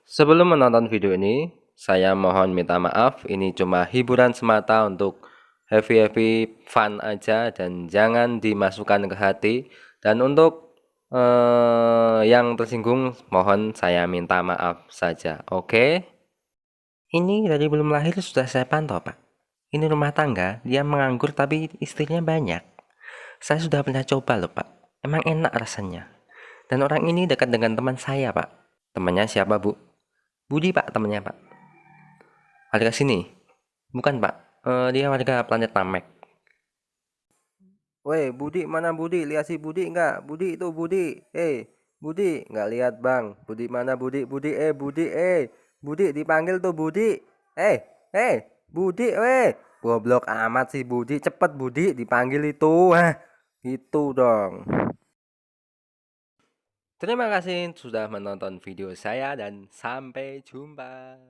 Sebelum menonton video ini, saya mohon minta maaf. Ini cuma hiburan semata untuk happy fun aja dan jangan dimasukkan ke hati. Dan untuk yang tersinggung, mohon saya minta maaf saja. Oke? Ini dari belum lahir sudah saya pantau, Pak. Ini rumah tangga, dia menganggur tapi istrinya banyak. Saya sudah pernah coba loh, Pak. Emang enak rasanya. Dan orang ini dekat dengan teman saya, Pak. Temannya siapa, Bu? Budi, Pak, temannya, Pak. Warga sini? Bukan, Pak. Dia warga planet Namek. Weh, Budi mana Budi? Lihat si Budi enggak? Budi itu Budi. Budi, enggak lihat, Bang. Budi mana Budi? Budi, Budi, Budi dipanggil tuh Budi. Eh, Budi, weh. Goblok amat sih Budi. Cepet Budi dipanggil itu. Hah, itu dong. Terima kasih sudah menonton video saya dan sampai jumpa.